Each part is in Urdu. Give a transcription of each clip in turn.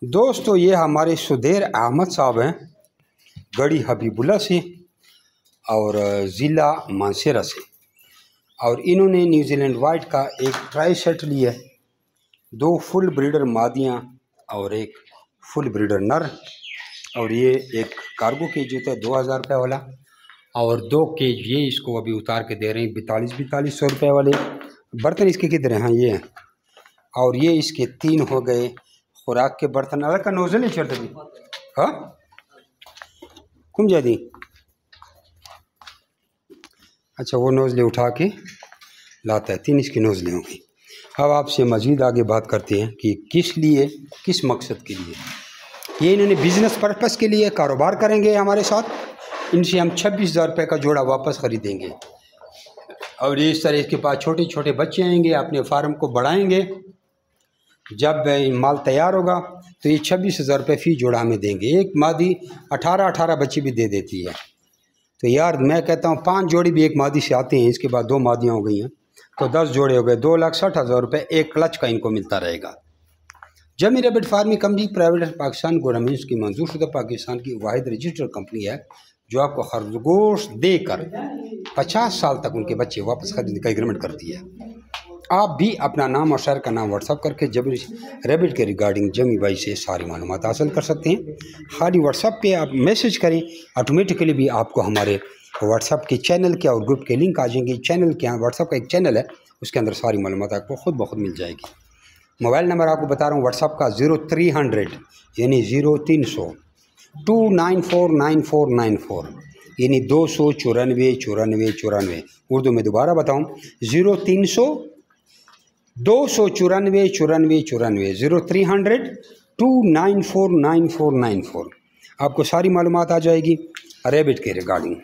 دوستو یہ ہمارے سدیر احمد صاحب ہیں گڑی حبیب اللہ سے اور ضلع مانسہرہ سے، اور انہوں نے نیوزی لینڈ وائٹ کا ایک ٹرائی سیٹ لیا ہے، 2 فل بریڈر مادیاں اور ایک فل بریڈر نر، اور یہ ایک کارگو کیج ہوتا ہے 2000 روپے والا، اور 2 کیج یہ اس کو ابھی اتار کے دے رہے ہیں 4200 روپے والے۔ برتن اس کے کدھر ہیں؟ ہاں یہ ہیں، اور یہ اس کے 3 ہو گئے خوراک کے برتن۔ الگ کا نوزل ہی چڑھتے بھی ہاں کم جا دی، اچھا وہ نوزلیں اٹھا کے لاتا ہے، 3 اس کی نوزلیں ہوں گی۔ اب آپ سے مزید آگے بات کرتے ہیں کہ کس لیے، کس مقصد کے لیے یہ انہوں نے بزنس پرپس کے لیے کاروبار کریں گے ہمارے ساتھ۔ ان سے ہم 26,000 روپے کا جوڑا واپس خریدیں گے، اور اس طرح اس کے پاس چھوٹے چھوٹے بچے آئیں گے، اپنے فارم کو بڑھائیں گے۔ جب مال تیار ہوگا تو یہ 26,000 روپے فی جوڑا ہمیں دیں گے۔ ایک مادی 18 بچے بھی دے دیتی ہے، تو یار میں کہتا ہوں 5 جوڑے بھی ایک مادی سے آتے ہیں، اس کے بعد 2 مادیاں ہو گئی ہیں تو 10 جوڑے ہو گئے، 2,60,000 روپے ایک کلچ کا ان کو ملتا رہے گا۔ Jimmy rabbit farming company private Pakistan government کی منظور شدہ پاکستان کی واحد رجسٹرڈ کمپنی ہے جو آپ کو خرگوش دے کر 50 سال تک ان کے بچے واپس خریدنے کا ایگریمنٹ کرتی ہے۔ آپ بھی اپنا نام اور شہر کا نام واٹس اپ کر کے جمی ریبٹ کے ریگارڈنگ جمی بھائی سے ساری معلومات حاصل کر سکتے ہیں۔ خالی واٹس اپ پہ آپ میسج کریں، آٹومیٹکلی بھی آپ کو ہمارے واٹس اپ کے چینل کے اور گروپ کے لنک آ جائیں گے۔ چینل کے واٹس اپ کا ایک چینل ہے، اس کے اندر ساری معلومات آپ کو خود بخود مل جائے گی۔ موبائل نمبر آپ کو بتا رہا ہوں واٹس اپ کا 0300 یعنی 0300 2949494 یعنی 294 اردو میں دوبارہ بتاؤں 0300 294 0300 2949494 آپ کو ساری معلومات آ جائے گی ریبٹ کے ریگارڈنگ۔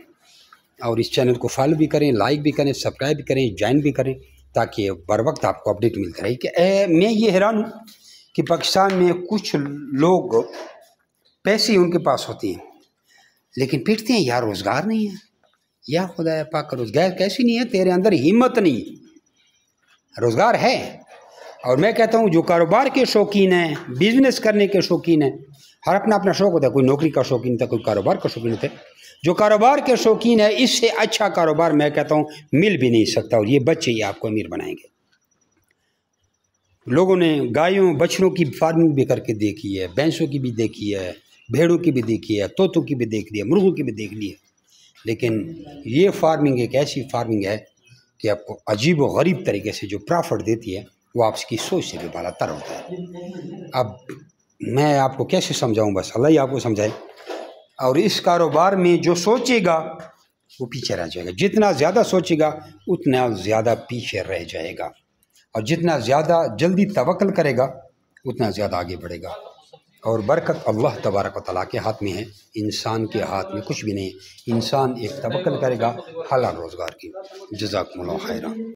اور اس چینل کو فالو بھی کریں، لائک بھی کریں، سبسکرائب بھی کریں، جوائن بھی کریں، تاکہ بر وقت آپ کو اپڈیٹ ملتا رہے۔ کہ میں یہ حیران ہوں کہ پاکستان میں کچھ لوگ پیسے ان کے پاس ہوتی ہیں لیکن پیٹتے ہیں یار روزگار نہیں ہے، یا خدا پاک روزگار کیسی نہیں ہے، تیرے اندر ہمت نہیں۔ روزگار ہے، اور میں کہتا ہوں جو کاروبار کے شوقین ہیں، بزنس کرنے کے شوقین ہیں، ہر اپنا اپنا شوق ہوتا ہے، کوئی نوکری کا شوقین ہوتا ہے، کوئی کاروبار کا شوقین ہوتا ہے۔ جو کاروبار کے شوقین ہے اس سے اچھا کاروبار میں کہتا ہوں مل بھی نہیں سکتا، اور یہ بچے ہی آپ کو امیر بنائیں گے۔ لوگوں نے گایوں بچڑوں کی فارمنگ بھی کر کے دیکھی ہے، بھینسوں کی بھی دیکھی ہے، بھیڑوں کی بھی دیکھی ہے، طوطوں کی بھی دیکھ لی ہے، مرغوں کی بھی دیکھ لی ہے، لیکن یہ فارمنگ ایک ایسی فارمنگ ہے کہ آپ کو عجیب و غریب طریقے سے جو پرافٹ دیتی ہے وہ آپ کی سوچ سے بھی بالا تر ہوتا ہے۔ اب میں آپ کو کیسے سمجھاؤں، بس اللہ ہی آپ کو سمجھائے۔ اور اس کاروبار میں جو سوچے گا وہ پیچھے رہ جائے گا، جتنا زیادہ سوچے گا اتنا زیادہ پیچھے رہ جائے گا، اور جتنا زیادہ جلدی توکل کرے گا اتنا زیادہ آگے بڑھے گا۔ اور برکت اللہ تبارک و تعالیٰ کے ہاتھ میں ہے، انسان کے ہاتھ میں کچھ بھی نہیں۔ انسان ایک توکل کرے گا حلال روزگار کی۔ جزاکم اللہ خیرہ۔